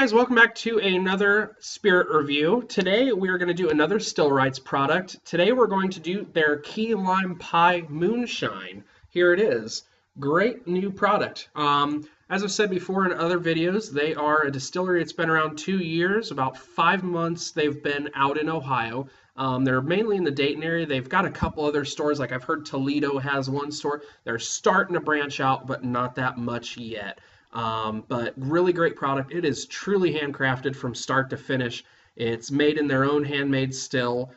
guys, welcome back to another Spirit review. Today we are going to do another Stillwrights product. Today we're going to do their Key Lime Pie Moonshine. Here it is. Great new product. As I've said before in other videos, they are a distillery that's been around 2 years. About 5 months they've been out in Ohio. They're mainly in the Dayton area. They've got a couple other stores, like I've heard Toledo has one store. They're starting to branch out, but not that much yet. But really great product. It is truly handcrafted from start to finish. It's made in their own handmade still.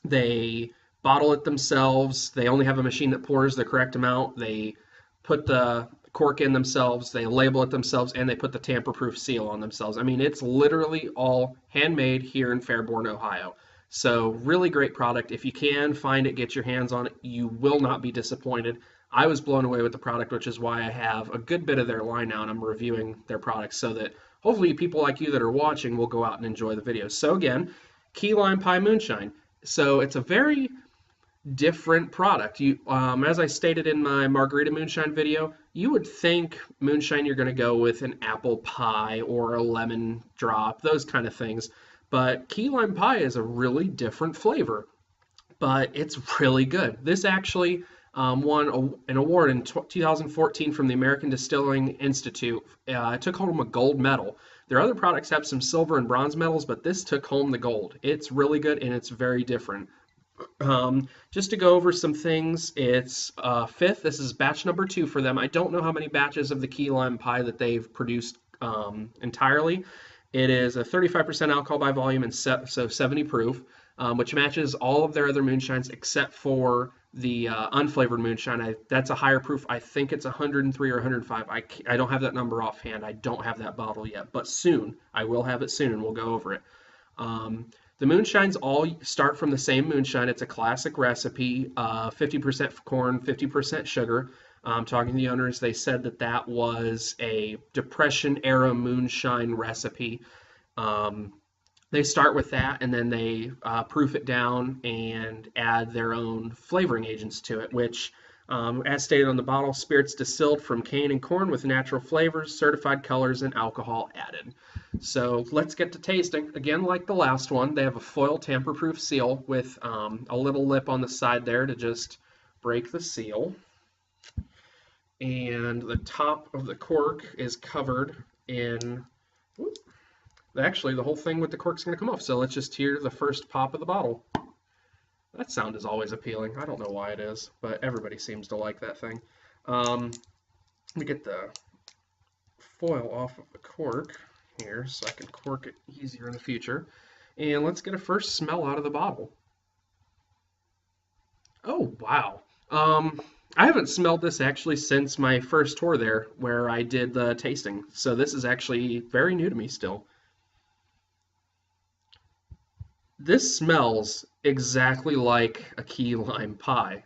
They bottle it themselves. They only have a machine that pours the correct amount. They put the cork in themselves. They label it themselves, and they put the tamper-proof seal on themselves. I mean, it's literally all handmade here in Fairborn, Ohio. So really great product. If you can find it, get your hands on it. You will not be disappointed. I was blown away with the product, which is why I have a good bit of their line now, and I'm reviewing their products so that hopefully people like you that are watching will go out and enjoy the videos. So again, Key Lime Pie Moonshine. So it's a very different product. As I stated in my Margarita Moonshine video, you would think moonshine you're going to go with an apple pie or a lemon drop, those kind of things. But Key Lime Pie is a really different flavor, but it's really good. This actually won an award in 2014 from the American Distilling Institute. It took home a gold medal. Their other products have some silver and bronze medals, but this took home the gold. It's really good, and it's very different. Just to go over some things, it's fifth. This is batch number 2 for them. I don't know how many batches of the Key Lime Pie that they've produced entirely. It is a 35% alcohol by volume and so 70 proof, which matches all of their other moonshines except for the unflavored moonshine. That's a higher proof. I think it's 103 or 105. I don't have that number offhand. I don't have that bottle yet, but soon. I will have it soon, and we'll go over it. The moonshines all start from the same moonshine. It's a classic recipe, 50% corn, 50% sugar. Talking to the owners, they said that was a Depression-era moonshine recipe. They start with that, and then they proof it down and add their own flavoring agents to it, which, as stated on the bottle, spirits distilled from cane and corn with natural flavors, certified colors, and alcohol added. So let's get to tasting. Again, like the last one, they have a foil tamper-proof seal with a little lip on the side there to just break the seal. And the top of the cork is covered in... Actually, the whole thing with the cork's going to come off, so let's just hear the first pop of the bottle. That sound is always appealing. I don't know why it is, but everybody seems to like that thing. Let me get the foil off of the cork here so I can cork it easier in the future. And let's get a first smell out of the bottle. Oh, wow. I haven't smelled this actually since my first tour there where I did the tasting, so this is actually very new to me still. This smells exactly like a Key Lime Pie.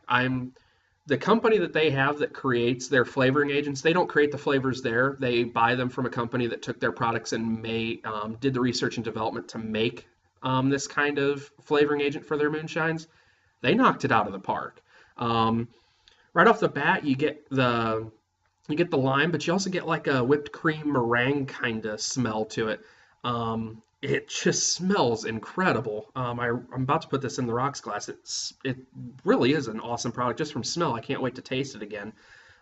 The company that they have that creates their flavoring agents, they don't create the flavors there. They buy them from a company that took their products and did the research and development to make this kind of flavoring agent for their moonshines. They knocked it out of the park. Right off the bat, you get the lime, but you also get like a whipped cream meringue kind of smell to it. It just smells incredible. I'm about to put this in the rocks glass. It really is an awesome product just from smell. I can't wait to taste it again.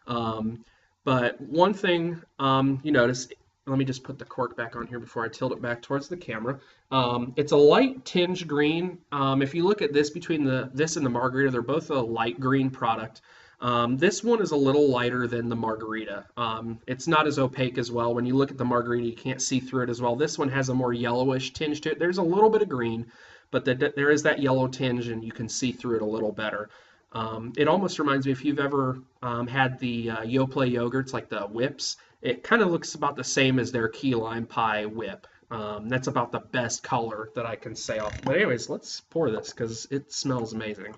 But one thing you notice, let me just put the cork back on here before I tilt it back towards the camera. It's a light tinge green. If you look at this between this and the Margarita, they're both a light green product. This one is a little lighter than the Margarita. It's not as opaque as well. When you look at the Margarita, you can't see through it as well. This one has a more yellowish tinge to it. There's a little bit of green, but there is that yellow tinge, and you can see through it a little better. It almost reminds me, if you've ever had the Yoplait yogurts, like the whips, it kind of looks about the same as their Key Lime Pie whip. That's about the best color that I can say off. But anyways, let's pour this because it smells amazing.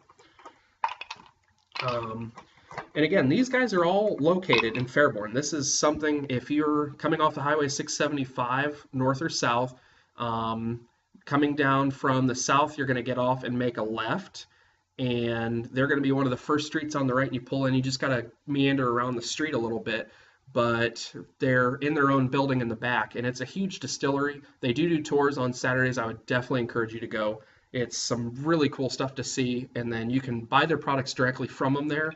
And again, these guys are all located in Fairborn. This is something, if you're coming off the Highway 675, north or south, coming down from the south, you're going to get off and make a left. And they're going to be one of the first streets on the right. And you pull in, you just got to meander around the street a little bit. but they're in their own building in the back, and it's a huge distillery. They do tours on Saturdays. I would definitely encourage you to go. It's some really cool stuff to see, and then you can buy their products directly from them there,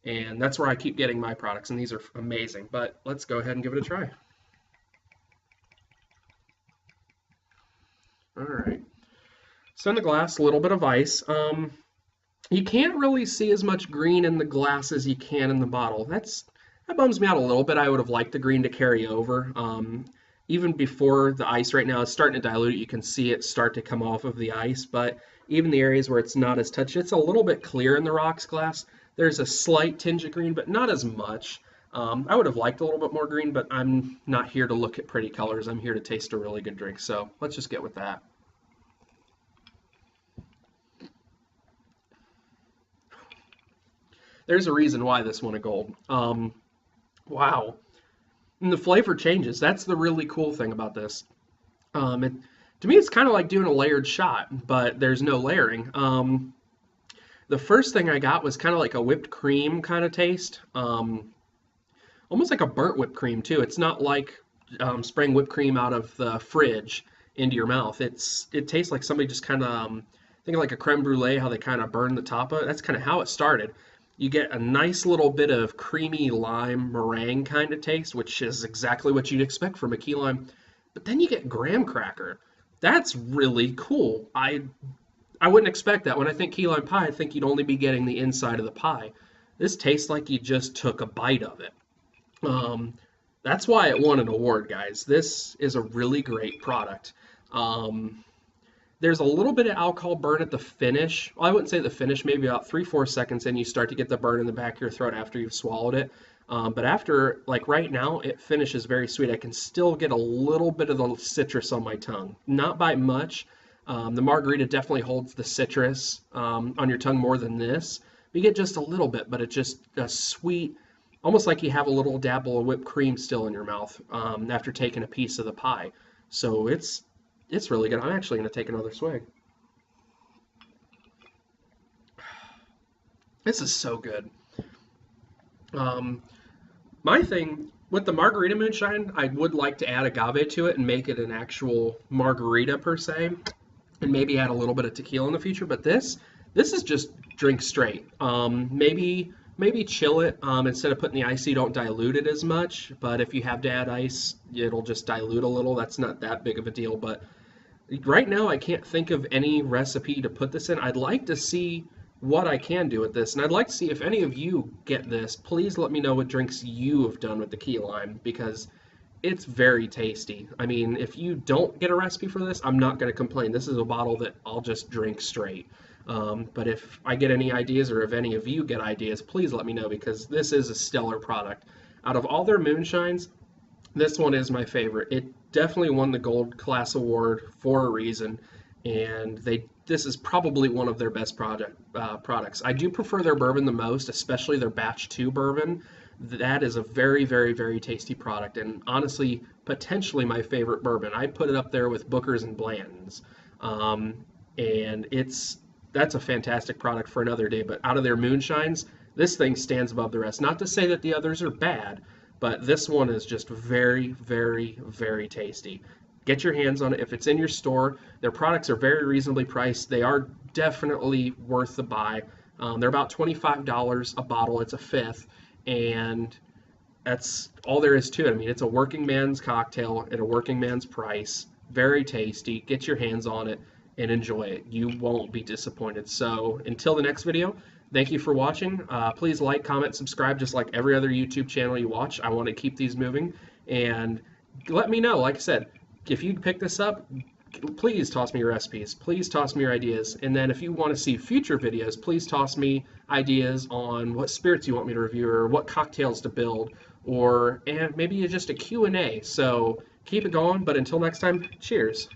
and that's where I keep getting my products, and these are amazing. But let's go ahead and give it a try. All right. So in the glass, a little bit of ice. You can't really see as much green in the glass as you can in the bottle. That bums me out a little bit. I would have liked the green to carry over. Even before the ice right now is starting to dilute, you can see it start to come off of the ice, but even the areas where it's not as touched, it's a little bit clear in the rocks glass. There's a slight tinge of green, but not as much. I would have liked a little bit more green, but I'm not here to look at pretty colors. I'm here to taste a really good drink, so let's just get with that. There's a reason why this won a gold. Wow. And the flavor changes. That's the really cool thing about this. To me, it's kind of like doing a layered shot, but there's no layering. The first thing I got was kind of like a whipped cream kind of taste. Almost like a burnt whipped cream, too. It's not like spraying whipped cream out of the fridge into your mouth. It tastes like somebody just kind of, think of like a creme brulee, how they kind of burn the top of it. That's kind of how it started. You get a nice little bit of creamy lime meringue kind of taste, which is exactly what you'd expect from a key lime. But then you get graham cracker. That's really cool. I wouldn't expect that. When I think key lime pie, I think you'd only be getting the inside of the pie. This tastes like you just took a bite of it. That's why it won an award, guys. This is a really great product. There's a little bit of alcohol burn at the finish. Well, I wouldn't say the finish, maybe about 3-4 seconds in, you start to get the burn in the back of your throat after you've swallowed it. But after, like right now, it finishes very sweet. I can still get a little bit of the citrus on my tongue. Not by much. The margarita definitely holds the citrus on your tongue more than this. You get just a little bit, but it's just a sweet, almost like you have a little dabble of whipped cream still in your mouth after taking a piece of the pie. So it's really good. I'm actually going to take another swig. This is so good. My thing with the margarita moonshine, I would like to add agave to it and make it an actual margarita per se, and maybe add a little bit of tequila in the future. But this is just drink straight. Maybe chill it instead of putting the ice so you don't dilute it as much. But if you have to add ice, it'll just dilute a little. That's not that big of a deal. But right now, I can't think of any recipe to put this in. I'd like to see what I can do with this, and I'd like to see if any of you get this. Please let me know what drinks you have done with the key lime, because it's very tasty. I mean, if you don't get a recipe for this, I'm not going to complain. This is a bottle that I'll just drink straight. But if I get any ideas, or if any of you get ideas, please let me know, because this is a stellar product. Out of all their moonshines, this one is my favorite. It definitely won the Gold Class Award for a reason, and this is probably one of their best products. I do prefer their bourbon the most, especially their Batch 2 bourbon. That is a very, very, very tasty product, and honestly, potentially my favorite bourbon. I put it up there with Booker's and Blanton's, and that's a fantastic product for another day. But out of their moonshines, this thing stands above the rest. Not to say that the others are bad, but this one is just very, very, very tasty. Get your hands on it. If it's in your store, their products are very reasonably priced. They are definitely worth the buy. They're about $25 a bottle. It's a fifth, and that's all there is to it. I mean, it's a working man's cocktail at a working man's price. Very tasty. Get your hands on it and enjoy it. You won't be disappointed. So until the next video, thank you for watching. Please like, comment, subscribe, just like every other YouTube channel you watch. I want to keep these moving, and let me know. Like I said, if you pick this up, please toss me your recipes. Please toss me your ideas. And then if you want to see future videos, please toss me ideas on what spirits you want me to review, or what cocktails to build, and maybe just a Q&A. So keep it going, but until next time, cheers.